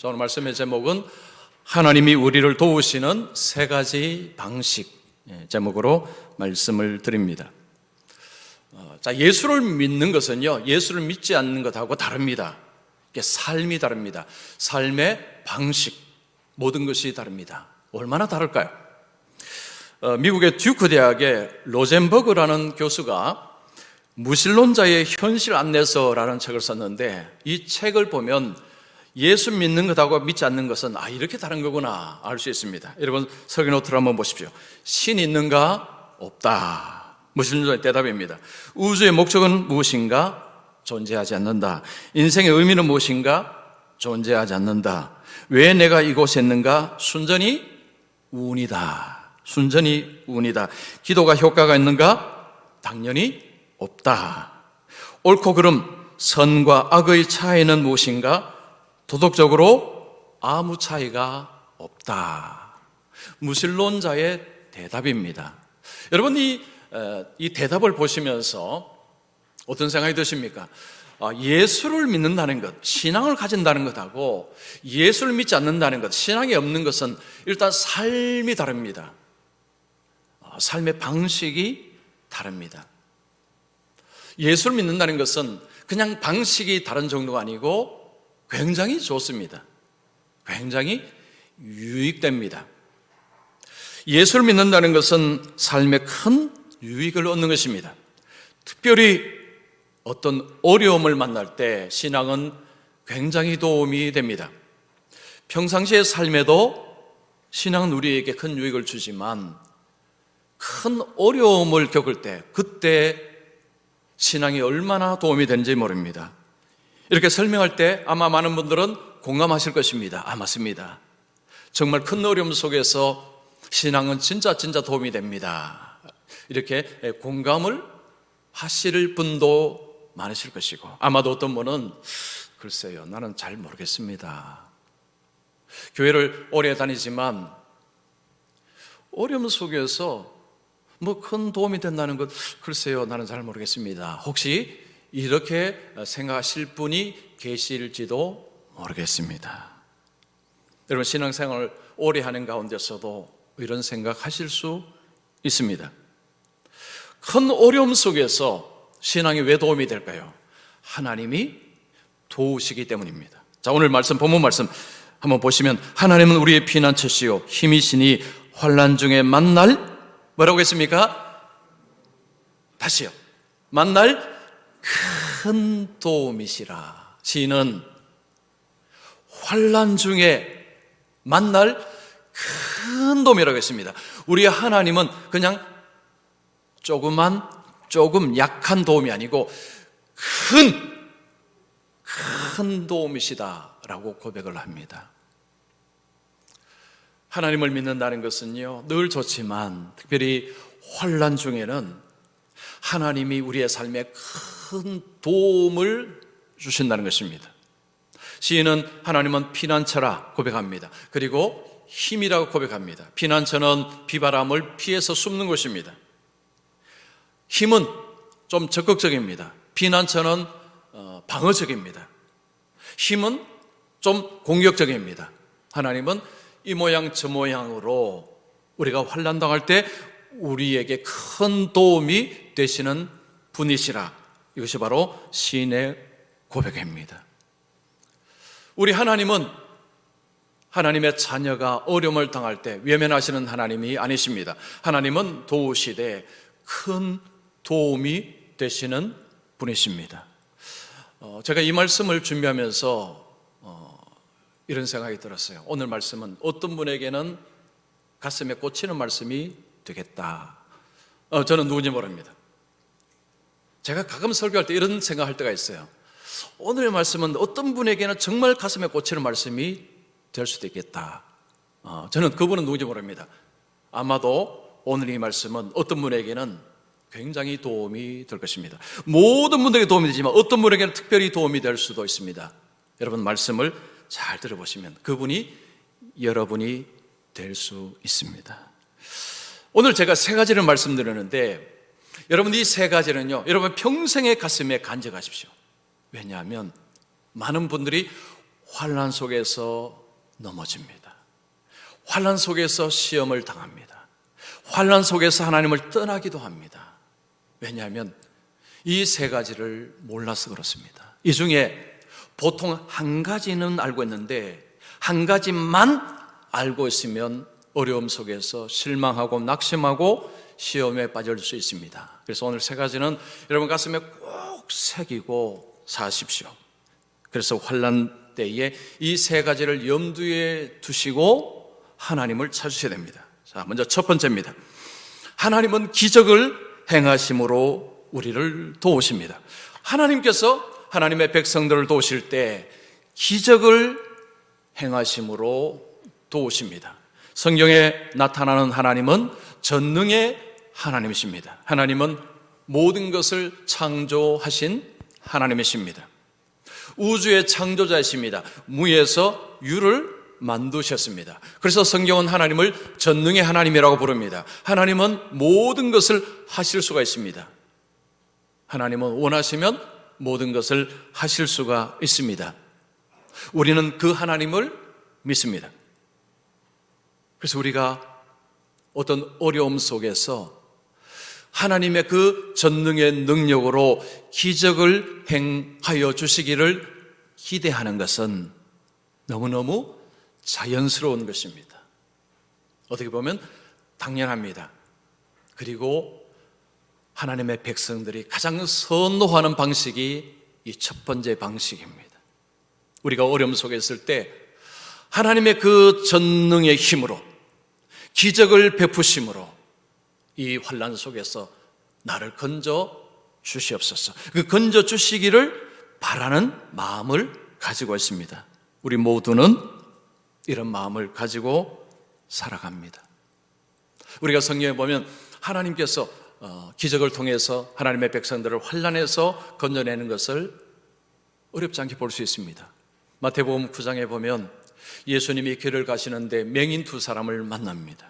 자, 오늘 말씀의 제목은 하나님이 우리를 도우시는 세 가지 방식, 제목으로 말씀을 드립니다. 자, 예수를 믿는 것은요, 예수를 믿지 않는 것하고 다릅니다. 삶이 다릅니다. 삶의 방식, 모든 것이 다릅니다. 얼마나 다를까요? 미국의 듀크 대학의 로젠버그라는 교수가 무신론자의 현실 안내서라는 책을 썼는데, 이 책을 보면 예수 믿는 것하고 믿지 않는 것은 이렇게 다른 거구나 알 수 있습니다. 여러분 설교 노트를 한번 보십시오. 신 있는가? 없다. 무신론자의 대답입니다. 우주의 목적은 무엇인가? 존재하지 않는다. 인생의 의미는 무엇인가? 존재하지 않는다. 왜 내가 이곳에 있는가? 순전히 운이다. 순전히 운이다. 기도가 효과가 있는가? 당연히 없다. 옳고 그름, 선과 악의 차이는 무엇인가? 도덕적으로 아무 차이가 없다. 무신론자의 대답입니다. 여러분 이 대답을 보시면서 어떤 생각이 드십니까? 예수를 믿는다는 것, 신앙을 가진다는 것하고 예수를 믿지 않는다는 것, 신앙이 없는 것은 일단 삶이 다릅니다. 삶의 방식이 다릅니다. 예수를 믿는다는 것은 그냥 방식이 다른 정도가 아니고 굉장히 좋습니다. 굉장히 유익됩니다. 예수를 믿는다는 것은 삶에 큰 유익을 얻는 것입니다. 특별히 어떤 어려움을 만날 때 신앙은 굉장히 도움이 됩니다. 평상시의 삶에도 신앙은 우리에게 큰 유익을 주지만 큰 어려움을 겪을 때, 그때 신앙이 얼마나 도움이 되는지 모릅니다. 이렇게 설명할 때 아마 많은 분들은 공감하실 것입니다. 맞습니다. 정말 큰 어려움 속에서 신앙은 진짜 도움이 됩니다. 이렇게 공감을 하실 분도 많으실 것이고, 아마도 어떤 분은 글쎄요, 나는 잘 모르겠습니다. 교회를 오래 다니지만 어려움 속에서 큰 도움이 된다는 것, 글쎄요, 나는 잘 모르겠습니다. 혹시 이렇게 생각하실 분이 계실지도 모르겠습니다. 여러분 신앙생활을 오래 하는 가운데서도 이런 생각하실 수 있습니다. 큰 어려움 속에서 신앙이 왜 도움이 될까요? 하나님이 도우시기 때문입니다. 자, 오늘 말씀, 본문 말씀 한번 보시면, 하나님은 우리의 피난처시요 힘이시니 환난 중에 만날, 뭐라고 했습니까? 다시요. 만날 큰 도움이시라. 시인은 환난 중에 만날 큰 도움이라고 했습니다. 우리 하나님은 그냥 조금 약한 도움이 아니고 큰 도움이시다라고 고백을 합니다. 하나님을 믿는다는 것은요, 늘 좋지만 특별히 환난 중에는 하나님이 우리의 삶에 큰 도움을 주신다는 것입니다. 시인은 하나님은 피난처라 고백합니다. 그리고 힘이라고 고백합니다. 피난처는 비바람을 피해서 숨는 곳입니다. 힘은 좀 적극적입니다. 피난처는 방어적입니다. 힘은 좀 공격적입니다. 하나님은 이 모양 저 모양으로 우리가 환난 당할 때 우리에게 큰 도움이 되시는 분이시라. 이것이 바로 시인의 고백입니다. 우리 하나님은 하나님의 자녀가 어려움을 당할 때 외면하시는 하나님이 아니십니다. 하나님은 도우시되 큰 도움이 되시는 분이십니다. 제가 이 말씀을 준비하면서 이런 생각이 들었어요. 오늘 말씀은 어떤 분에게는 가슴에 꽂히는 말씀이 되겠다. 저는 누군지 모릅니다. 제가 가끔 설교할 때 이런 생각할 때가 있어요. 오늘의 말씀은 어떤 분에게는 정말 가슴에 꽂히는 말씀이 될 수도 있겠다. 저는 그분은 누군지 모릅니다. 아마도 오늘 이 말씀은 어떤 분에게는 굉장히 도움이 될 것입니다. 모든 분들에게 도움이 되지만 어떤 분에게는 특별히 도움이 될 수도 있습니다. 여러분 말씀을 잘 들어보시면 그분이 여러분이 될 수 있습니다. 오늘 제가 세 가지를 말씀드렸는데, 여러분 이 세 가지는요, 여러분 평생의 가슴에 간직하십시오. 왜냐하면 많은 분들이 환난 속에서 넘어집니다. 환난 속에서 시험을 당합니다. 환난 속에서 하나님을 떠나기도 합니다. 왜냐하면 이 세 가지를 몰라서 그렇습니다. 이 중에 보통 한 가지는 알고 있는데 한 가지만 알고 있으면 어려움 속에서 실망하고 낙심하고 시험에 빠질 수 있습니다. 그래서 오늘 세 가지는 여러분 가슴에 꼭 새기고 사십시오. 그래서 환난 때에 이 세 가지를 염두에 두시고 하나님을 찾으셔야 됩니다. 자, 먼저 첫 번째입니다. 하나님은 기적을 행하심으로 우리를 도우십니다. 하나님께서 하나님의 백성들을 도우실 때 기적을 행하심으로 도우십니다. 성경에 나타나는 하나님은 전능의 하나님이십니다. 하나님은 모든 것을 창조하신 하나님이십니다. 우주의 창조자이십니다. 무에서 유를 만드셨습니다. 그래서 성경은 하나님을 전능의 하나님이라고 부릅니다. 하나님은 모든 것을 하실 수가 있습니다. 하나님은 원하시면 모든 것을 하실 수가 있습니다. 우리는 그 하나님을 믿습니다. 그래서 우리가 어떤 어려움 속에서 하나님의 그 전능의 능력으로 기적을 행하여 주시기를 기대하는 것은 너무너무 자연스러운 것입니다. 어떻게 보면 당연합니다. 그리고 하나님의 백성들이 가장 선호하는 방식이 이 첫 번째 방식입니다. 우리가 어려움 속에 있을 때 하나님의 그 전능의 힘으로 기적을 베푸심으로 이 환난 속에서 나를 건져 주시옵소서. 그 건져 주시기를 바라는 마음을 가지고 있습니다. 우리 모두는 이런 마음을 가지고 살아갑니다. 우리가 성경에 보면 하나님께서 기적을 통해서 하나님의 백성들을 환난에서 건져내는 것을 어렵지 않게 볼 수 있습니다. 마태복음 9장에 보면 예수님이 길을 가시는데 맹인 두 사람을 만납니다.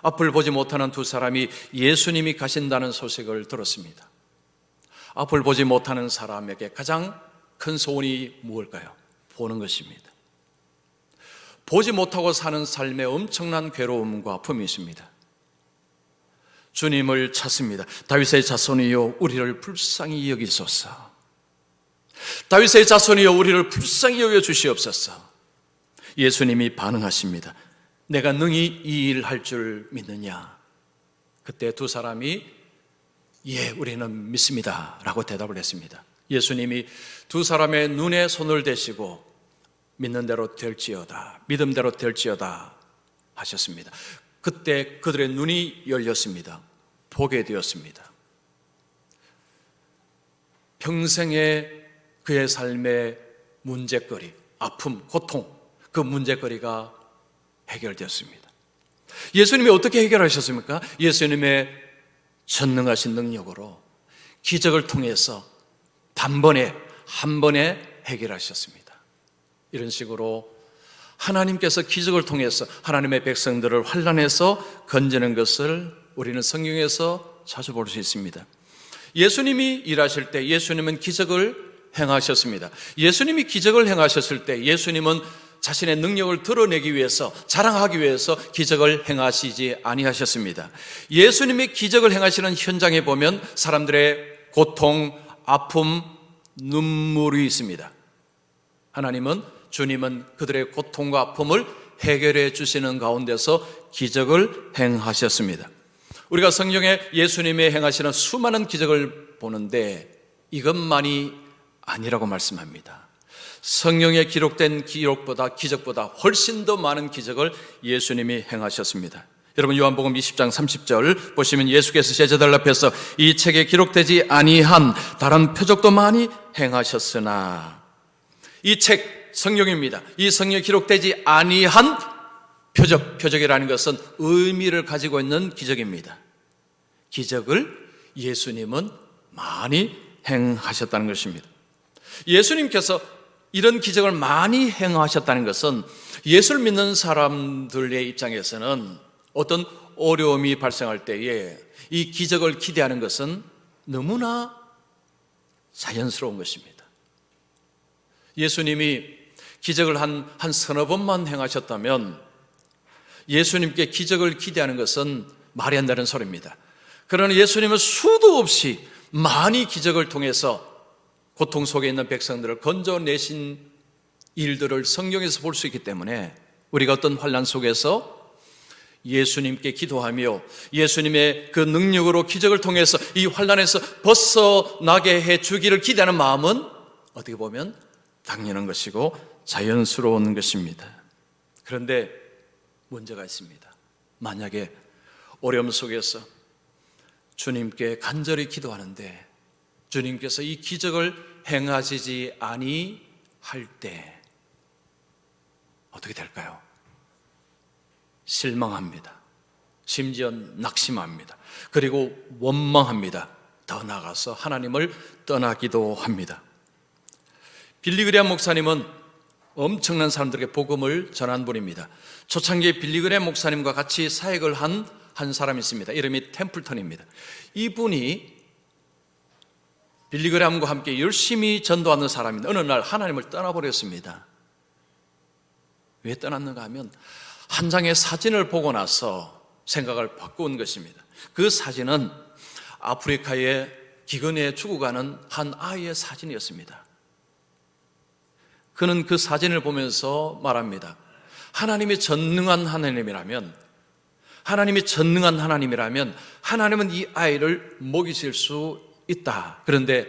앞을 보지 못하는 두 사람이 예수님이 가신다는 소식을 들었습니다. 앞을 보지 못하는 사람에게 가장 큰 소원이 무엇일까요? 보는 것입니다. 보지 못하고 사는 삶에 엄청난 괴로움과 아픔이 있습니다. 주님을 찾습니다. 다윗의 자손이여 우리를 불쌍히 여기소서. 다윗의 자손이여 우리를 불쌍히 여겨 주시옵소서. 예수님이 반응하십니다. 내가 능히 이 일을 할 줄 믿느냐? 그때 두 사람이 예, 우리는 믿습니다 라고 대답을 했습니다. 예수님이 두 사람의 눈에 손을 대시고 믿는 대로 될지어다, 믿음대로 될지어다 하셨습니다. 그때 그들의 눈이 열렸습니다. 보게 되었습니다. 평생의 그의 삶의 문제거리, 아픔, 고통, 그 문제거리가 해결되었습니다. 예수님이 어떻게 해결하셨습니까? 예수님의 전능하신 능력으로 기적을 통해서 단번에 한 번에 해결하셨습니다. 이런 식으로 하나님께서 기적을 통해서 하나님의 백성들을 환난에서 건지는 것을 우리는 성경에서 자주 볼 수 있습니다. 예수님이 일하실 때 예수님은 기적을 행하셨습니다. 예수님이 기적을 행하셨을 때 예수님은 자신의 능력을 드러내기 위해서, 자랑하기 위해서 기적을 행하시지 아니하셨습니다. 예수님이 기적을 행하시는 현장에 보면 사람들의 고통, 아픔, 눈물이 있습니다. 주님은 그들의 고통과 아픔을 해결해 주시는 가운데서 기적을 행하셨습니다. 우리가 성경에 예수님이 행하시는 수많은 기적을 보는데 이것만이 아니라고 말씀합니다. 성경에 기록된 기적보다 훨씬 더 많은 기적을 예수님이 행하셨습니다. 여러분 요한복음 20장 30절 보시면 예수께서 제자들 앞에서 이 책에 기록되지 아니한 다른 표적도 많이 행하셨으나, 이 책 성경입니다. 이 성경에 기록되지 아니한 표적이라는 것은 의미를 가지고 있는 기적입니다. 기적을 예수님은 많이 행하셨다는 것입니다. 예수님께서 이런 기적을 많이 행하셨다는 것은 예수를 믿는 사람들의 입장에서는 어떤 어려움이 발생할 때에 이 기적을 기대하는 것은 너무나 자연스러운 것입니다. 예수님이 기적을 한 서너 번만 행하셨다면 예수님께 기적을 기대하는 것은 말이 안 되는 소리입니다. 그러나 예수님은 수도 없이 많이 기적을 통해서 고통 속에 있는 백성들을 건져내신 일들을 성경에서 볼 수 있기 때문에 우리가 어떤 환난 속에서 예수님께 기도하며 예수님의 그 능력으로 기적을 통해서 이 환난에서 벗어나게 해 주기를 기대하는 마음은 어떻게 보면 당연한 것이고 자연스러운 것입니다. 그런데 문제가 있습니다. 만약에 어려움 속에서 주님께 간절히 기도하는데 주님께서 이 기적을 행하시지 아니할 때 어떻게 될까요? 실망합니다. 심지어 낙심합니다. 그리고 원망합니다. 더 나아가서 하나님을 떠나기도 합니다. 빌리그레암 목사님은 엄청난 사람들에게 복음을 전한 분입니다. 초창기에 빌리그레암 목사님과 같이 사역을 한 사람이 있습니다. 이름이 템플턴입니다. 이분이 빌리그레암과 함께 열심히 전도하는 사람인데 어느 날 하나님을 떠나버렸습니다. 왜 떠났는가 하면 한 장의 사진을 보고 나서 생각을 바꾼 것입니다. 그 사진은 아프리카의 기근에 죽어가는 한 아이의 사진이었습니다. 그는 그 사진을 보면서 말합니다. 하나님이 전능한 하나님이라면 하나님은 이 아이를 먹이실 수 있다. 그런데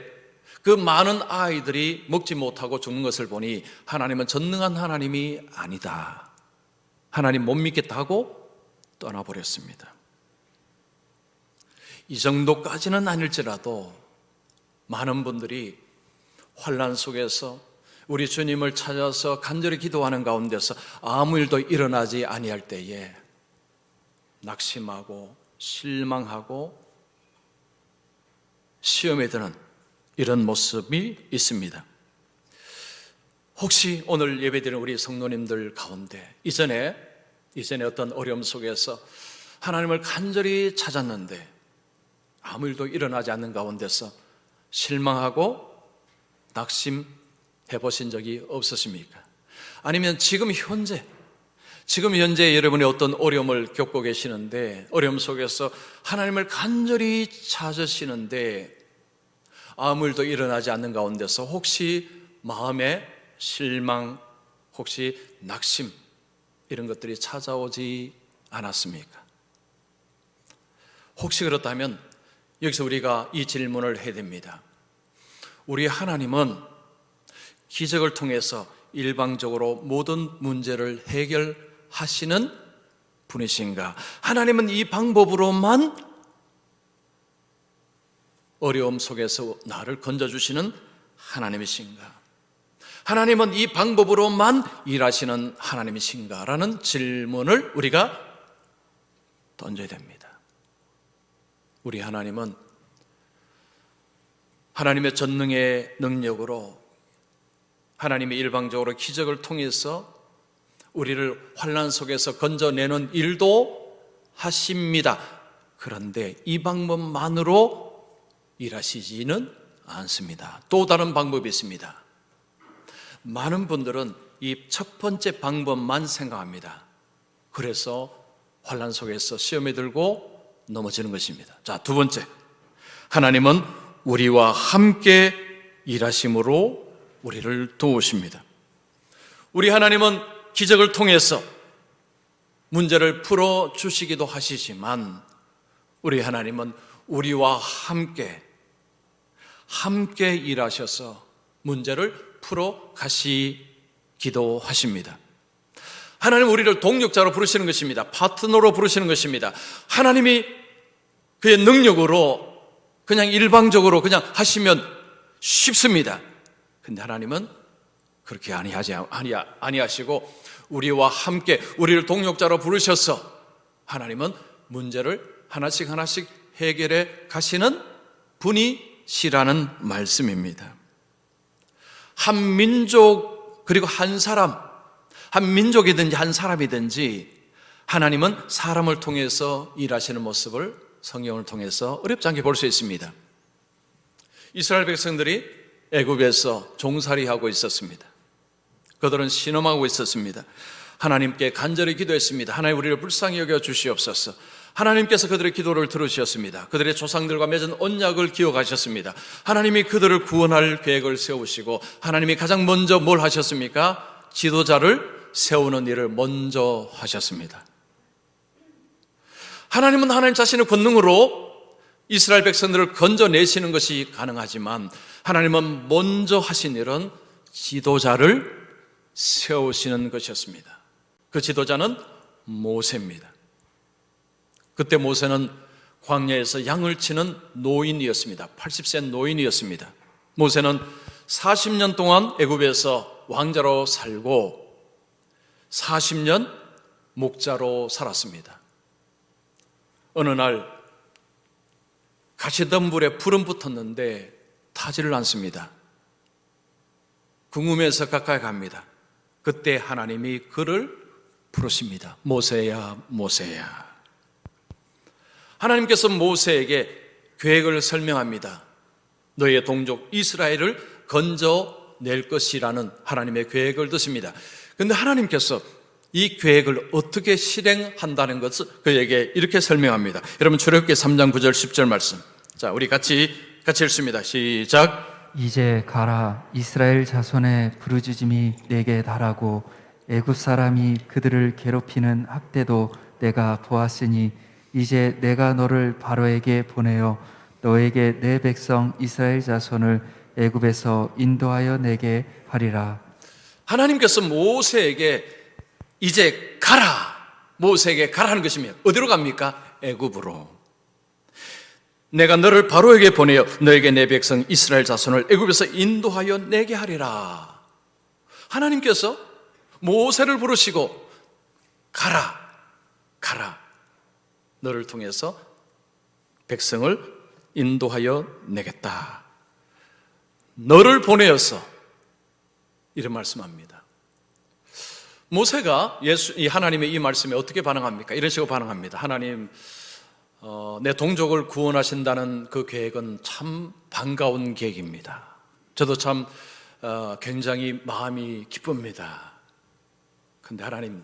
그 많은 아이들이 먹지 못하고 죽는 것을 보니 하나님은 전능한 하나님이 아니다. 하나님 못 믿겠다고 떠나버렸습니다. 이 정도까지는 아닐지라도 많은 분들이 환난 속에서 우리 주님을 찾아서 간절히 기도하는 가운데서 아무 일도 일어나지 아니할 때에 낙심하고 실망하고 시험에 드는 이런 모습이 있습니다. 혹시 오늘 예배드리는 우리 성도님들 가운데 이전에 어떤 어려움 속에서 하나님을 간절히 찾았는데 아무 일도 일어나지 않는 가운데서 실망하고 낙심해 보신 적이 없으십니까? 아니면 지금 현재 여러분이 어떤 어려움을 겪고 계시는데 어려움 속에서 하나님을 간절히 찾으시는데 아무 일도 일어나지 않는 가운데서 혹시 마음에 실망, 혹시 낙심 이런 것들이 찾아오지 않았습니까? 혹시 그렇다면 여기서 우리가 이 질문을 해야 됩니다. 우리 하나님은 기적을 통해서 일방적으로 모든 문제를 해결하시는 분이신가? 하나님은 이 방법으로만 어려움 속에서 나를 건져주시는 하나님이신가? 하나님은 이 방법으로만 일하시는 하나님이신가? 라는 질문을 우리가 던져야 됩니다. 우리 하나님은 하나님의 전능의 능력으로 하나님의 일방적으로 기적을 통해서 우리를 환난 속에서 건져내는 일도 하십니다. 그런데 이 방법만으로 일하시지는 않습니다. 또 다른 방법이 있습니다. 많은 분들은 이 첫 번째 방법만 생각합니다. 그래서 환난 속에서 시험에 들고 넘어지는 것입니다. 자, 두 번째, 하나님은 우리와 함께 일하심으로 우리를 도우십니다. 우리 하나님은 기적을 통해서 문제를 풀어주시기도 하시지만 우리 하나님은 우리와 함께 일하셔서 문제를 풀어 가시기도 하십니다. 하나님 우리를 동력자로 부르시는 것입니다. 파트너로 부르시는 것입니다. 하나님이 그의 능력으로 그냥 일방적으로 그냥 하시면 쉽습니다. 근데 하나님은 그렇게 아니하시고 우리와 함께 우리를 동력자로 부르셔서 하나님은 문제를 하나씩 해결해 가시는 분이시라는 말씀입니다. 한 민족 그리고 한 민족이든지 한 사람이든지 하나님은 사람을 통해서 일하시는 모습을 성경을 통해서 어렵지 않게 볼 수 있습니다. 이스라엘 백성들이 애굽에서 종살이하고 있었습니다. 그들은 신음하고 있었습니다. 하나님께 간절히 기도했습니다. 하나님, 우리를 불쌍히 여겨 주시옵소서. 하나님께서 그들의 기도를 들으셨습니다. 그들의 조상들과 맺은 언약을 기억하셨습니다. 하나님이 그들을 구원할 계획을 세우시고, 하나님이 가장 먼저 뭘 하셨습니까? 지도자를 세우는 일을 먼저 하셨습니다. 하나님은 하나님 자신의 권능으로 이스라엘 백성들을 건져내시는 것이 가능하지만, 하나님은 먼저 하신 일은 지도자를 세우시는 것이었습니다. 그 지도자는 모세입니다. 그때 모세는 광야에서 양을 치는 노인이었습니다. 80세 노인이었습니다. 모세는 40년 동안 애굽에서 왕자로 살고 40년 목자로 살았습니다. 어느 날 가시덤불에 불은 붙었는데 타지를 않습니다. 궁금해서 가까이 갑니다. 그때 하나님이 그를 부르십니다. 모세야, 모세야. 하나님께서 모세에게 계획을 설명합니다. 너의 동족 이스라엘을 건져낼 것이라는 하나님의 계획을 드십니다. 그런데 하나님께서 이 계획을 어떻게 실행한다는 것을 그에게 이렇게 설명합니다. 여러분, 출애굽기 3장 9절 10절 말씀. 자, 우리 같이 읽습니다. 시작. 이제 가라. 이스라엘 자손의 부르짖음이 내게 달하고 애굽 사람이 그들을 괴롭히는 학대도 내가 보았으니 이제 내가 너를 바로에게 보내어 너에게 내 백성 이스라엘 자손을 애굽에서 인도하여 내게 하리라. 하나님께서 모세에게 이제 가라, 모세에게 가라는 것이며 어디로 갑니까? 애굽으로. 내가 너를 바로에게 보내어 너에게 내 백성 이스라엘 자손을 애굽에서 인도하여 내게 하리라. 하나님께서 모세를 부르시고 가라, 가라. 너를 통해서 백성을 인도하여 내겠다. 너를 보내어서 이런 말씀합니다. 모세가 이 하나님의 이 말씀에 어떻게 반응합니까? 이런 식으로 반응합니다. 하나님, 내 동족을 구원하신다는 그 계획은 참 반가운 계획입니다. 저도 참 굉장히 마음이 기쁩니다. 근데 하나님,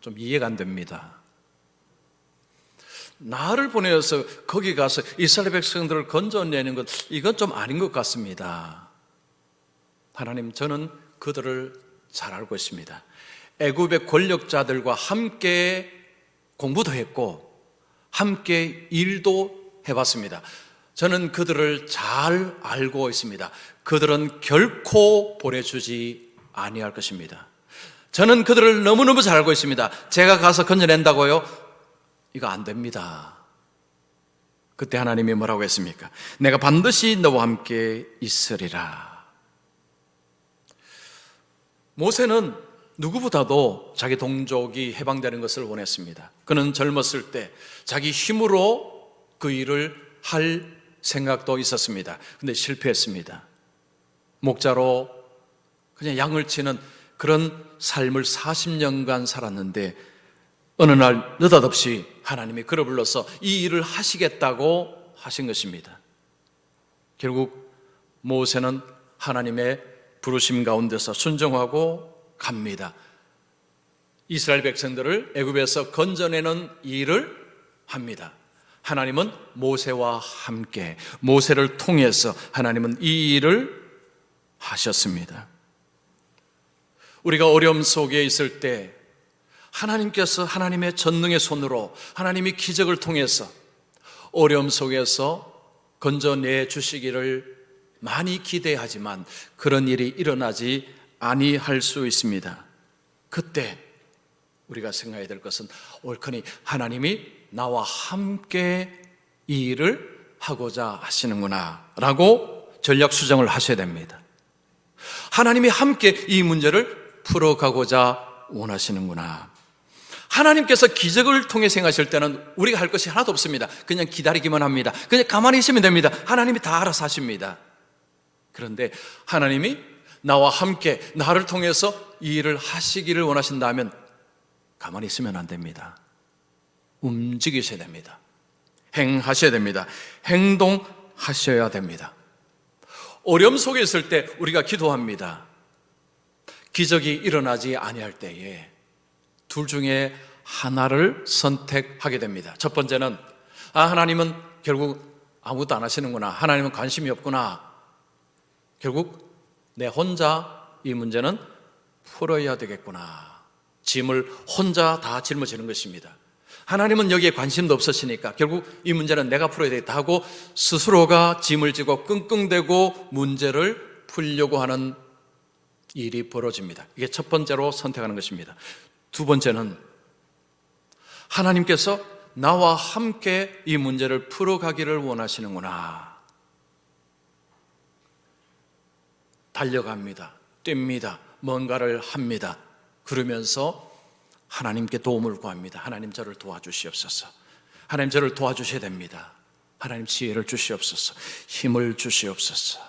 좀 이해가 안 됩니다. 나를 보내어서 거기 가서 이스라엘 백성들을 건져내는 것, 이건 좀 아닌 것 같습니다. 하나님, 저는 그들을 잘 알고 있습니다. 애굽의 권력자들과 함께 공부도 했고 함께 일도 해봤습니다. 저는 그들을 잘 알고 있습니다. 그들은 결코 보내주지 아니할 것입니다. 저는 그들을 너무너무 잘 알고 있습니다. 제가 가서 건져낸다고요? 이거 안 됩니다. 그때 하나님이 뭐라고 했습니까? 내가 반드시 너와 함께 있으리라. 모세는 누구보다도 자기 동족이 해방되는 것을 원했습니다. 그는 젊었을 때 자기 힘으로 그 일을 할 생각도 있었습니다. 근데 실패했습니다. 목자로 그냥 양을 치는 그런 삶을 40년간 살았는데 어느 날 느닷없이 하나님이 그를 불러서 이 일을 하시겠다고 하신 것입니다. 결국 모세는 하나님의 부르심 가운데서 순종하고 갑니다. 이스라엘 백성들을 애굽에서 건져내는 일을 합니다. 하나님은 모세와 함께, 모세를 통해서 하나님은 이 일을 하셨습니다. 우리가 어려움 속에 있을 때 하나님께서 하나님의 전능의 손으로 하나님이 기적을 통해서 어려움 속에서 건져내 주시기를 많이 기대하지만 그런 일이 일어나지 아니할 수 있습니다. 그때 우리가 생각해야 될 것은 옳거니 하나님이 나와 함께 이 일을 하고자 하시는구나 라고 전략 수정을 하셔야 됩니다. 하나님이 함께 이 문제를 풀어가고자 원하시는구나. 하나님께서 기적을 통해 행하실 때는 우리가 할 것이 하나도 없습니다. 그냥 기다리기만 합니다. 그냥 가만히 있으면 됩니다. 하나님이 다 알아서 하십니다. 그런데 하나님이 나와 함께 나를 통해서 이 일을 하시기를 원하신다면 가만히 있으면 안 됩니다. 움직이셔야 됩니다. 행하셔야 됩니다. 행동하셔야 됩니다. 어려움 속에 있을 때 우리가 기도합니다. 기적이 일어나지 아니할 때에 둘 중에 하나를 선택하게 됩니다. 첫 번째는 하나님은 결국 아무것도 안 하시는구나, 하나님은 관심이 없구나, 결국 내 혼자 이 문제는 풀어야 되겠구나, 짐을 혼자 다 짊어지는 것입니다. 하나님은 여기에 관심도 없으시니까 결국 이 문제는 내가 풀어야 되겠다 하고 스스로가 짐을 지고 끙끙대고 문제를 풀려고 하는 일이 벌어집니다. 이게 첫 번째로 선택하는 것입니다. 두 번째는 하나님께서 나와 함께 이 문제를 풀어가기를 원하시는구나. 달려갑니다. 뜁니다. 뭔가를 합니다. 그러면서 하나님께 도움을 구합니다. 하나님 저를 도와주시옵소서. 하나님 저를 도와주셔야 됩니다. 하나님 지혜를 주시옵소서. 힘을 주시옵소서.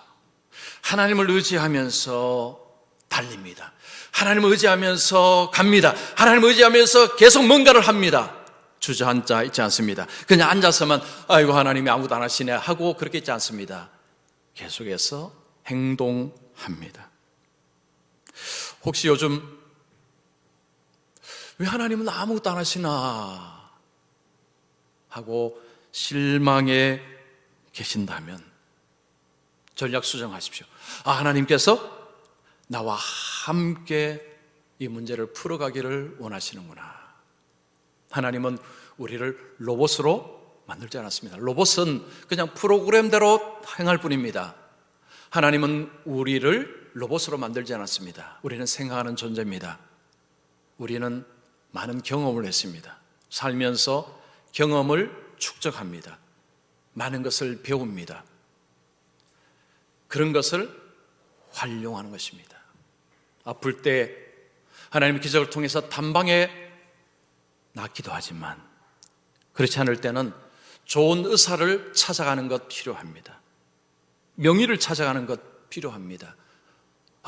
하나님을 의지하면서 달립니다. 하나님을 의지하면서 갑니다. 하나님을 의지하면서 계속 뭔가를 합니다. 주저앉아 있지 않습니다. 그냥 앉아서만 아이고 하나님이 아무것도 안 하시네 하고 그렇게 있지 않습니다. 계속해서 행동합니다. 혹시 요즘 왜 하나님은 아무것도 안 하시나 하고 실망해 계신다면 전략 수정하십시오. 하나님께서 나와 함께 이 문제를 풀어가기를 원하시는구나. 하나님은 우리를 로봇으로 만들지 않았습니다. 로봇은 그냥 프로그램대로 행할 뿐입니다. 하나님은 우리를 로봇으로 만들지 않았습니다. 우리는 생각하는 존재입니다. 우리는 많은 경험을 했습니다. 살면서 경험을 축적합니다. 많은 것을 배웁니다. 그런 것을 활용하는 것입니다. 아플 때 하나님의 기적을 통해서 단방에 낫기도 하지만 그렇지 않을 때는 좋은 의사를 찾아가는 것 필요합니다. 명의를 찾아가는 것 필요합니다.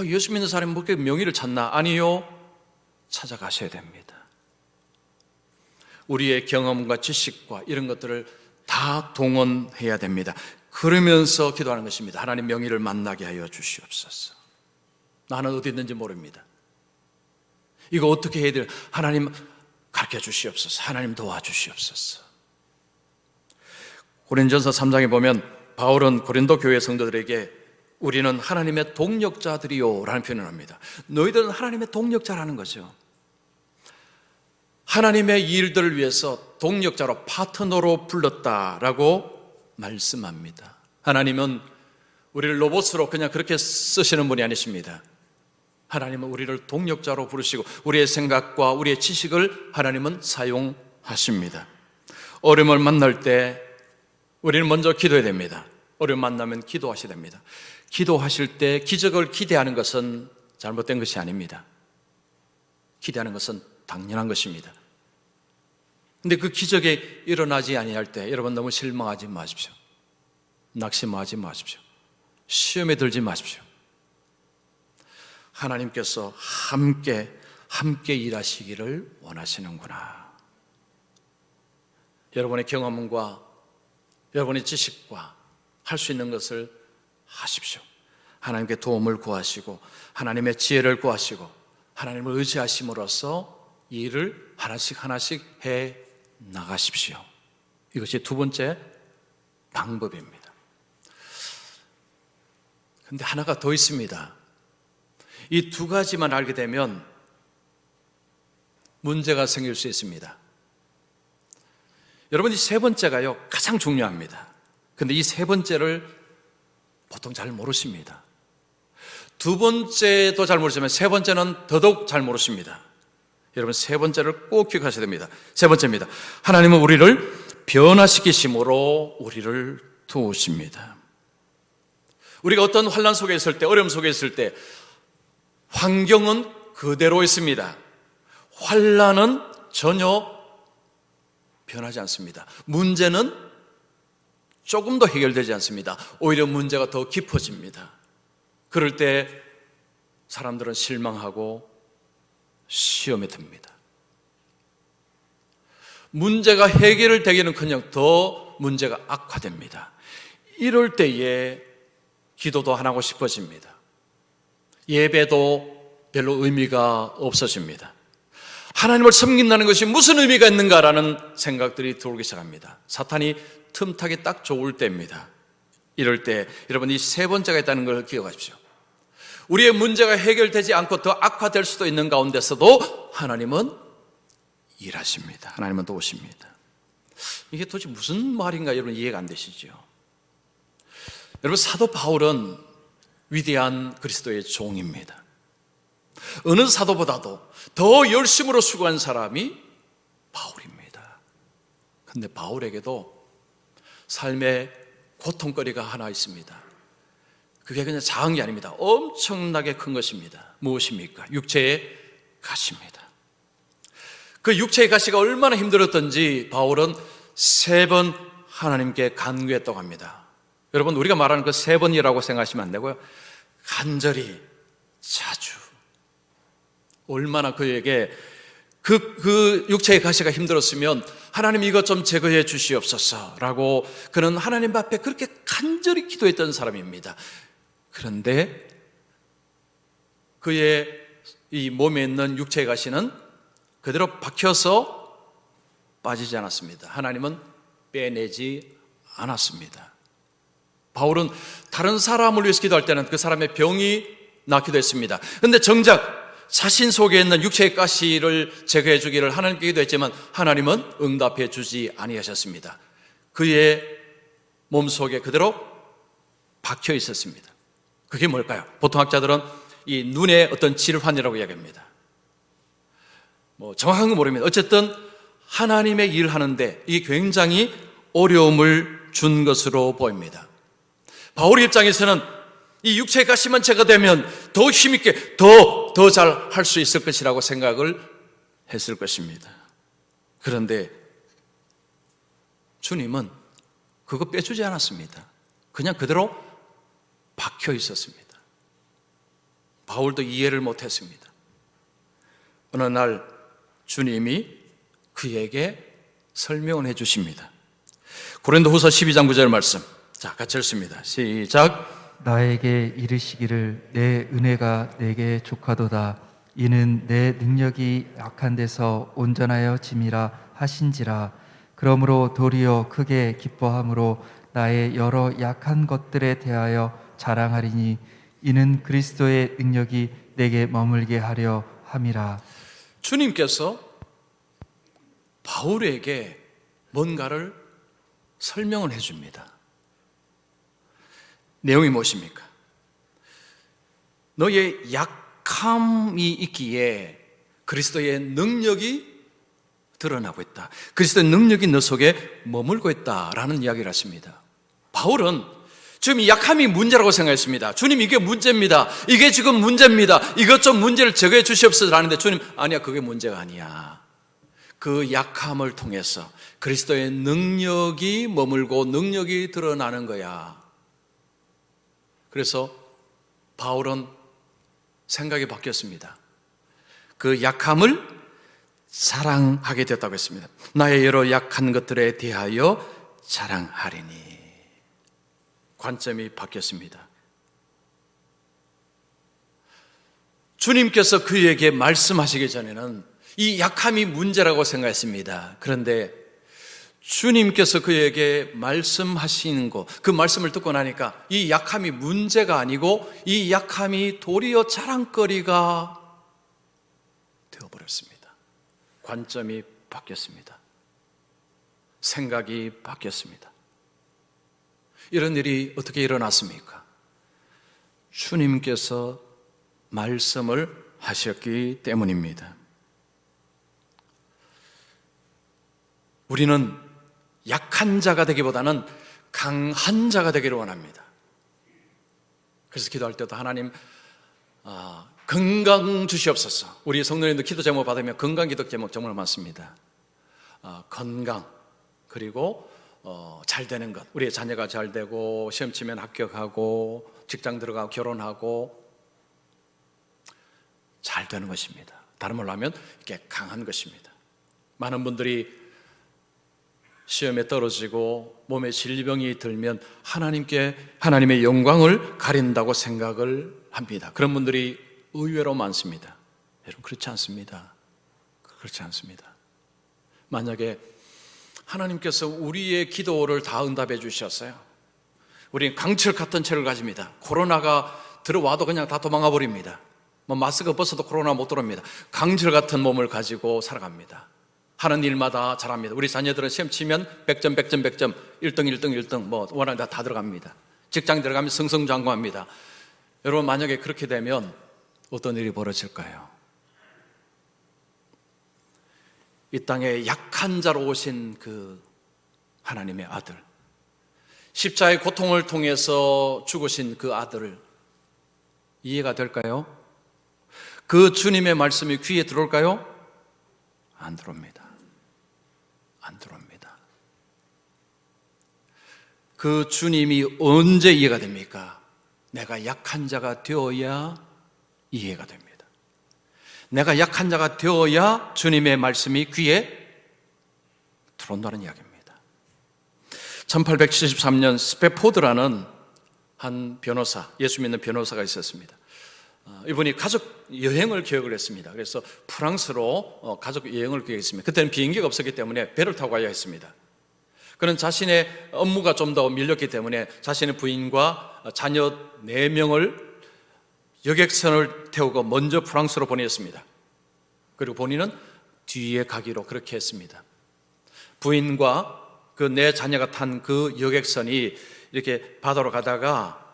예수 믿는 사람이 뭐 그렇게 명의를 찾나? 아니요. 찾아가셔야 됩니다. 우리의 경험과 지식과 이런 것들을 다 동원해야 됩니다. 그러면서 기도하는 것입니다. 하나님 명의를 만나게 하여 주시옵소서. 나는 어디 있는지 모릅니다. 이거 어떻게 해야 돼요? 하나님 가르쳐 주시옵소서. 하나님 도와주시옵소서. 고린도전서 3장에 보면 바울은 고린도 교회 성도들에게 우리는 하나님의 동력자들이요 라는 표현을 합니다. 너희들은 하나님의 동력자라는 거죠. 하나님의 일들을 위해서 동력자로 파트너로 불렀다라고 말씀합니다. 하나님은 우리를 로봇으로 그냥 그렇게 쓰시는 분이 아니십니다. 하나님은 우리를 동력자로 부르시고 우리의 생각과 우리의 지식을 하나님은 사용하십니다. 어려움을 만날 때 우리는 먼저 기도해야 됩니다. 어려움 만나면 기도하셔야 됩니다. 기도하실 때 기적을 기대하는 것은 잘못된 것이 아닙니다. 기대하는 것은 당연한 것입니다. 근데 그 기적이 일어나지 아니할 때 여러분 너무 실망하지 마십시오. 낙심하지 마십시오. 시험에 들지 마십시오. 하나님께서 함께 일하시기를 원하시는구나. 여러분의 경험과 여러분의 지식과 할 수 있는 것을 하십시오. 하나님께 도움을 구하시고 하나님의 지혜를 구하시고 하나님을 의지하심으로써 일을 하나씩 해 나가십시오. 이것이 두 번째 방법입니다. 그런데 하나가 더 있습니다. 이 두 가지만 알게 되면 문제가 생길 수 있습니다. 여러분, 이 세 번째가요 가장 중요합니다. 그런데 이 세 번째를 보통 잘 모르십니다. 두 번째도 잘 모르시면 세 번째는 더더욱 잘 모르십니다. 여러분, 세 번째를 꼭 기억하셔야 됩니다. 세 번째입니다. 하나님은 우리를 변화시키심으로 우리를 도우십니다. 우리가 어떤 환난 속에 있을 때, 어려움 속에 있을 때 환경은 그대로 있습니다. 환난은 전혀 변하지 않습니다. 문제는 조금 더 해결되지 않습니다. 오히려 문제가 더 깊어집니다. 그럴 때 사람들은 실망하고 시험에 듭니다. 문제가 해결되기는커녕 더 문제가 악화됩니다. 이럴 때에 기도도 안 하고 싶어집니다. 예배도 별로 의미가 없어집니다. 하나님을 섬긴다는 것이 무슨 의미가 있는가라는 생각들이 들어오기 시작합니다. 사탄이 틈타기 딱 좋을 때입니다. 이럴 때 여러분 이 세 번째가 있다는 걸 기억하십시오. 우리의 문제가 해결되지 않고 더 악화될 수도 있는 가운데서도 하나님은 일하십니다. 하나님은 도우십니다. 이게 도대체 무슨 말인가 여러분 이해가 안 되시죠? 여러분 사도 바울은 위대한 그리스도의 종입니다. 어느 사도보다도 더 열심으로 수고한 사람이 바울입니다. 그런데 바울에게도 삶의 고통거리가 하나 있습니다. 그게 그냥 작은 게 아닙니다. 엄청나게 큰 것입니다. 무엇입니까? 육체의 가시입니다. 그 육체의 가시가 얼마나 힘들었던지 바울은 3번 하나님께 간구했다고 합니다. 여러분 우리가 말하는 그 3번이라고 생각하시면 안 되고요. 간절히 자주 얼마나 그에게 그 육체의 가시가 힘들었으면 하나님 이것 좀 제거해 주시옵소서 라고 그는 하나님 앞에 그렇게 간절히 기도했던 사람입니다. 그런데 그의 이 몸에 있는 육체의 가시는 그대로 박혀서 빠지지 않았습니다. 하나님은 빼내지 않았습니다. 바울은 다른 사람을 위해서 기도할 때는 그 사람의 병이 낫기도 했습니다. 그런데 정작 자신 속에 있는 육체의 가시를 제거해 주기를 하나님께 기도했지만 하나님은 응답해 주지 아니하셨습니다. 그의 몸속에 그대로 박혀 있었습니다. 그게 뭘까요? 보통 학자들은 이 눈의 어떤 질환이라고 이야기합니다. 정확한 건 모릅니다. 어쨌든 하나님의 일을 하는데 이게 굉장히 어려움을 준 것으로 보입니다. 바울의 입장에서는 이 육체의 가시만 제거되면 더 힘있게 더 잘 할 수 있을 것이라고 생각을 했을 것입니다. 그런데 주님은 그거 빼주지 않았습니다. 그냥 그대로 박혀 있었습니다. 바울도 이해를 못했습니다. 어느 날 주님이 그에게 설명을 해주십니다. 고린도후서 12장 9절 말씀, 자 같이 읽습니다. 시작. 나에게 이르시기를 내 은혜가 내게 족하도다. 이는 내 능력이 약한 데서 온전하여 짐이라 하신지라. 그러므로 도리어 크게 기뻐함으로 나의 여러 약한 것들에 대하여 자랑하리니 이는 그리스도의 능력이 내게 머물게 하려 함이라. 주님께서 바울에게 뭔가를 설명을 해줍니다. 내용이 무엇입니까? 너의 약함이 있기에 그리스도의 능력이 드러나고 있다. 그리스도의 능력이 너 속에 머물고 있다라는 이야기를 하십니다. 바울은 지금 이 약함이 문제라고 생각했습니다. 주님 이게 문제입니다. 이게 지금 문제입니다. 이것 좀 문제를 제거해 주시옵소서 하는데 주님 아니야 그게 문제가 아니야. 그 약함을 통해서 그리스도의 능력이 머물고 능력이 드러나는 거야. 그래서 바울은 생각이 바뀌었습니다. 그 약함을 자랑하게 됐다고 했습니다. 나의 여러 약한 것들에 대하여 자랑하리니. 관점이 바뀌었습니다. 주님께서 그에게 말씀하시기 전에는 이 약함이 문제라고 생각했습니다. 그런데 주님께서 그에게 말씀하시는 것, 그 말씀을 듣고 나니까 이 약함이 문제가 아니고 이 약함이 도리어 자랑거리가 되어버렸습니다. 관점이 바뀌었습니다. 생각이 바뀌었습니다. 이런 일이 어떻게 일어났습니까? 주님께서 말씀을 하셨기 때문입니다. 우리는 약한 자가 되기보다는 강한 자가 되기를 원합니다. 그래서 기도할 때도 하나님 건강 주시옵소서. 우리 성도님도 기도 제목 받으면 건강 기도 제목 정말 많습니다. 건강 그리고 잘 되는 것, 우리의 자녀가 잘 되고 시험 치면 합격하고 직장 들어가고 결혼하고 잘 되는 것입니다. 다른 말로 하면 이게 강한 것입니다. 많은 분들이 시험에 떨어지고 몸에 질병이 들면 하나님의 영광을 가린다고 생각을 합니다. 그런 분들이 의외로 많습니다. 여러분, 그렇지 않습니다. 그렇지 않습니다. 만약에 하나님께서 우리의 기도를 다 응답해 주셨어요. 우리는 강철 같은 체를 가집니다. 코로나가 들어와도 그냥 다 도망가 버립니다. 마스크 벗어도 코로나 못 들어옵니다. 강철 같은 몸을 가지고 살아갑니다. 하는 일마다 잘합니다. 우리 자녀들은 시험 치면 100점, 100점, 100점, 1등, 1등, 1등, 원하는 다 들어갑니다. 직장 들어가면 승승장구합니다. 여러분, 만약에 그렇게 되면 어떤 일이 벌어질까요? 이 땅에 약한 자로 오신 그 하나님의 아들, 십자가의 고통을 통해서 죽으신 그 아들을 이해가 될까요? 그 주님의 말씀이 귀에 들어올까요? 안 들어옵니다. 안 들어옵니다. 그 주님이 언제 이해가 됩니까? 내가 약한 자가 되어야 이해가 됩니다. 내가 약한 자가 되어야 주님의 말씀이 귀에 들어온다는 이야기입니다. 1873년 스페포드라는 한 변호사, 예수 믿는 변호사가 있었습니다. 이분이 가족 여행을 계획을 했습니다. 그래서 프랑스로 가족 여행을 계획했습니다. 그때는 비행기가 없었기 때문에 배를 타고 가야 했습니다. 그는 자신의 업무가 좀 더 밀렸기 때문에 자신의 부인과 자녀 4명을 여객선을 태우고 먼저 프랑스로 보냈습니다. 그리고 본인은 뒤에 가기로 그렇게 했습니다. 부인과 그 4자녀가 탄 그 여객선이 이렇게 바다로 가다가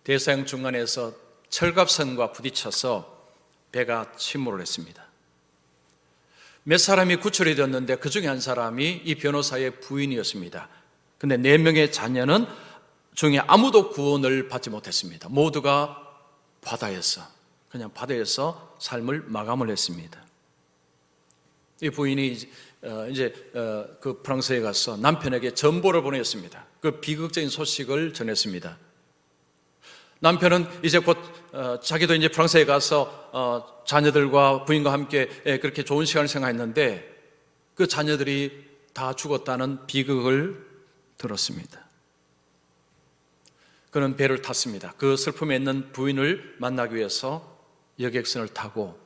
대서양 중간에서 철갑선과 부딪혀서 배가 침몰을 했습니다. 몇 사람이 구출이 되었는데 그 중에 한 사람이 이 변호사의 부인이었습니다. 근데 4명의 자녀는 중에 아무도 구원을 받지 못했습니다. 모두가 그냥 바다에서 삶을 마감을 했습니다. 이 부인이 그 프랑스에 가서 남편에게 전보를 보냈습니다. 그 비극적인 소식을 전했습니다. 남편은 이제 곧 자기도 이제 프랑스에 가서 자녀들과 부인과 함께 그렇게 좋은 시간을 생각했는데 그 자녀들이 다 죽었다는 비극을 들었습니다. 그는 배를 탔습니다. 그 슬픔에 있는 부인을 만나기 위해서 여객선을 타고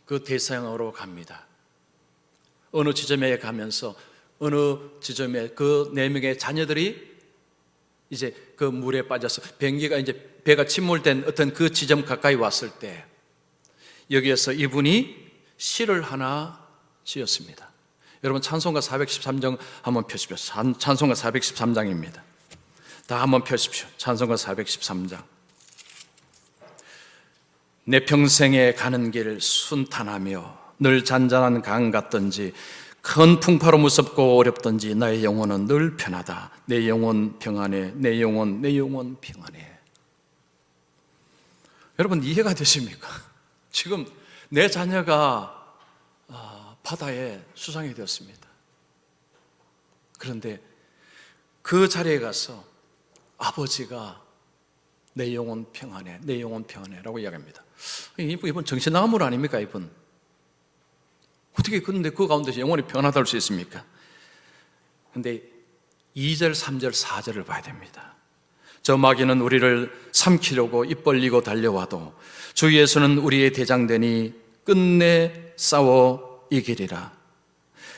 그 대서양으로 갑니다. 어느 지점에 가면서 어느 지점에 그 4명의 자녀들이 이제 그 물에 빠져서 배가 침몰된 어떤 그 지점 가까이 왔을 때 여기에서 이분이 시를 하나 지었습니다. 여러분, 찬송가 413장 한번 펴십시오. 찬송가 413장입니다. 다 한번 펴십시오. 찬송가 413장. 내 평생에 가는 길 순탄하며 늘 잔잔한 강 같던지 큰 풍파로 무섭고 어렵던지 나의 영혼은 늘 편하다. 내 영혼 평안해. 내 영혼 평안해. 여러분, 이해가 되십니까? 지금 내 자녀가 바다에 수상이 되었습니다. 그런데 그 자리에 가서 아버지가 내 영혼 평안해, 내 영혼 평안해 라고 이야기합니다. 이분 정신 나간 분 아닙니까, 이분? 어떻게 그런데 그 가운데서 영혼이 평안하다 할 수 있습니까? 그런데 2절, 3절, 4절을 봐야 됩니다. 저 마귀는 우리를 삼키려고 입 벌리고 달려와도 주 예수는 우리의 대장되니 끝내 싸워 이기리라.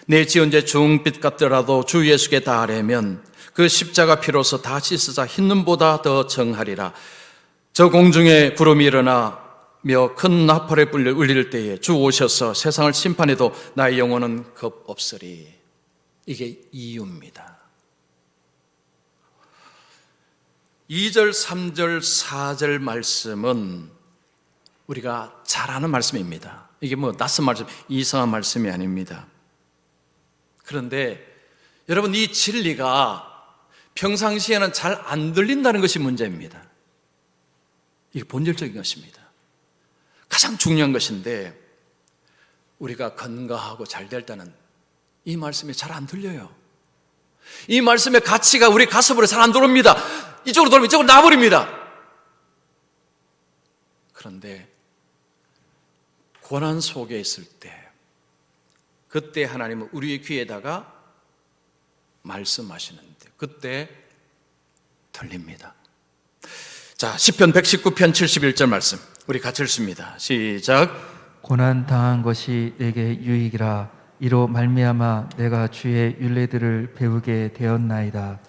내 지은 죄 중빛 같더라도 주 예수께 닿으려면 그 십자가 피로서 다 씻으자 흰눈보다 더 정하리라. 저 공중에 구름이 일어나며 큰 나팔에 울릴 때에 주 오셔서 세상을 심판해도 나의 영혼은 겁 없으리. 이게 이유입니다. 2절, 3절, 4절 말씀은 우리가 잘 아는 말씀입니다. 이게 낯선 말씀, 이상한 말씀이 아닙니다. 그런데 여러분, 이 진리가 평상시에는 잘 안 들린다는 것이 문제입니다. 이게 본질적인 것입니다. 가장 중요한 것인데 우리가 건강하고 잘 될 때는 이 말씀이 잘 안 들려요. 이 말씀의 가치가 우리 가슴으로 잘 안 들어옵니다. 이쪽으로 돌면 이쪽으로 나와버립니다. 그런데 고난 속에 있을 때 그때 하나님은 우리의 귀에다가 말씀하시는데 그때 들립니다. 자, 시편 119편 71절 말씀 우리 같이 읽습니다. 시작. 고난 당한 것이 내게 유익이라. 이로 말미암아 내가 주의 율례들을 배우게 되었나이다.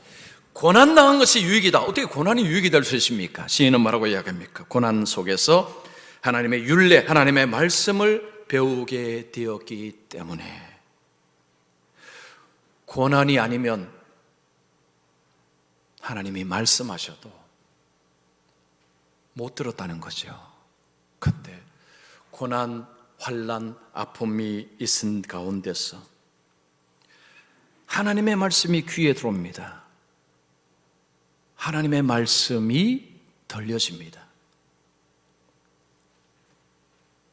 고난 당한 것이 유익이다. 어떻게 고난이 유익이 될 수 있습니까? 시인은 뭐라고 이야기합니까? 고난 속에서 하나님의 율례, 하나님의 말씀을 배우게 되었기 때문에. 고난이 아니면 하나님이 말씀하셔도 못 들었다는 거죠. 근데 고난, 환난, 아픔이 있은 가운데서 하나님의 말씀이 귀에 들어옵니다. 하나님의 말씀이 들려집니다.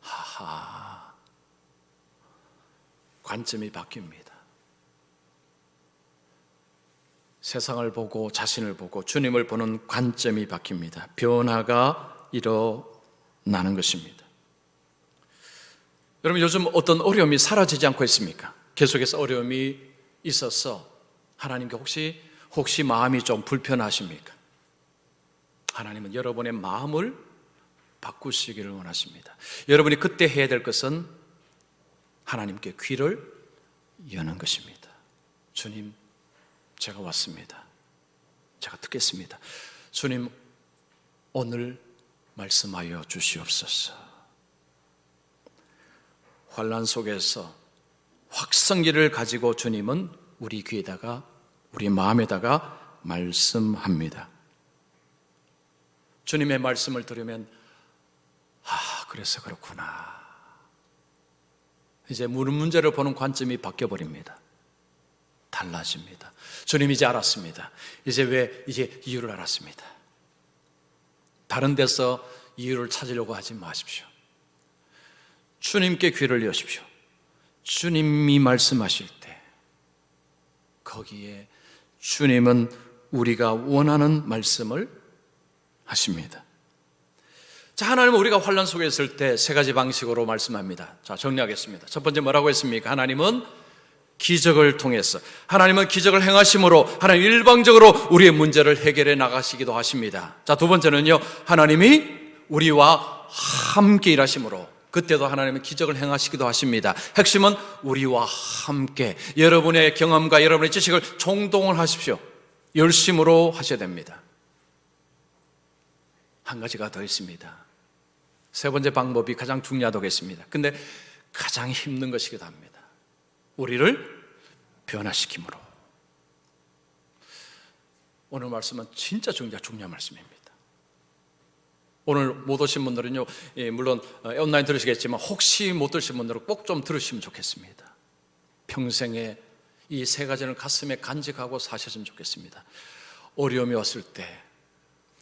하하, 관점이 바뀝니다. 세상을 보고 자신을 보고 주님을 보는 관점이 바뀝니다. 변화가 일어나는 것입니다. 여러분, 요즘 어떤 어려움이 사라지지 않고 있습니까? 계속해서 어려움이 있어서 하나님께 혹시 마음이 좀 불편하십니까? 하나님은 여러분의 마음을 바꾸시기를 원하십니다. 여러분이 그때 해야 될 것은 하나님께 귀를 여는 것입니다. 주님, 제가 왔습니다. 제가 듣겠습니다. 주님, 오늘 말씀하여 주시옵소서. 환난 속에서 확성기를 가지고 주님은 우리 귀에다가, 우리 마음에다가 말씀합니다. 주님의 말씀을 들으면 그래서 그렇구나. 이제 문제를 보는 관점이 바뀌어버립니다. 달라집니다. 주님, 이제 알았습니다. 이제 이유를 알았습니다. 다른 데서 이유를 찾으려고 하지 마십시오. 주님께 귀를 여십시오. 주님이 말씀하실 때 거기에 주님은 우리가 원하는 말씀을 하십니다. 자, 하나님은 우리가 환난 속에 있을 때 세 가지 방식으로 말씀합니다. 자, 정리하겠습니다. 첫 번째 뭐라고 했습니까? 하나님은 기적을 통해서, 하나님은 기적을 행하심으로 하나님 일방적으로 우리의 문제를 해결해 나가시기도 하십니다. 자, 두 번째는요, 하나님이 우리와 함께 일하심으로, 그때도 하나님은 기적을 행하시기도 하십니다. 핵심은 우리와 함께, 여러분의 경험과 여러분의 지식을 총동을 하십시오. 열심으로 하셔야 됩니다. 한 가지가 더 있습니다. 세 번째 방법이 가장 중요하겠습니다. 근데 가장 힘든 것이기도 합니다. 우리를 변화시킴으로. 오늘 말씀은 진짜 중요한 말씀입니다. 오늘 못 오신 분들은요, 물론 온라인 들으시겠지만 혹시 못 들으신 분들은 꼭 좀 들으시면 좋겠습니다. 평생에 이 세 가지를 가슴에 간직하고 사셨으면 좋겠습니다. 어려움이 왔을 때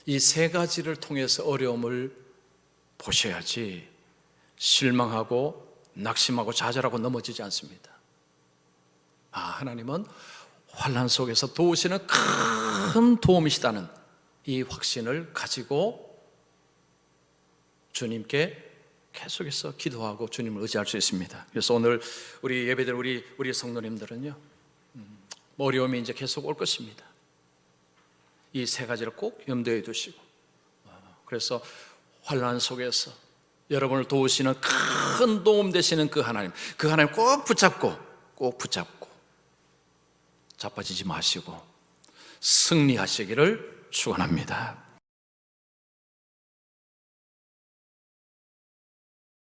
이 세 가지를 통해서 어려움을 보셔야지 실망하고 낙심하고 좌절하고 넘어지지 않습니다. 하나님은 환난 속에서 도우시는 큰 도움이시다는 이 확신을 가지고 주님께 계속해서 기도하고 주님을 의지할 수 있습니다. 그래서 오늘 우리 예배들, 우리 성도님들은요, 어려움이 이제 계속 올 것입니다. 이 세 가지를 꼭 염두에 두시고, 그래서 환난 속에서 여러분을 도우시는 큰 도움 되시는 그 하나님 꼭 붙잡고 자빠지지 마시고 승리하시기를 축원합니다.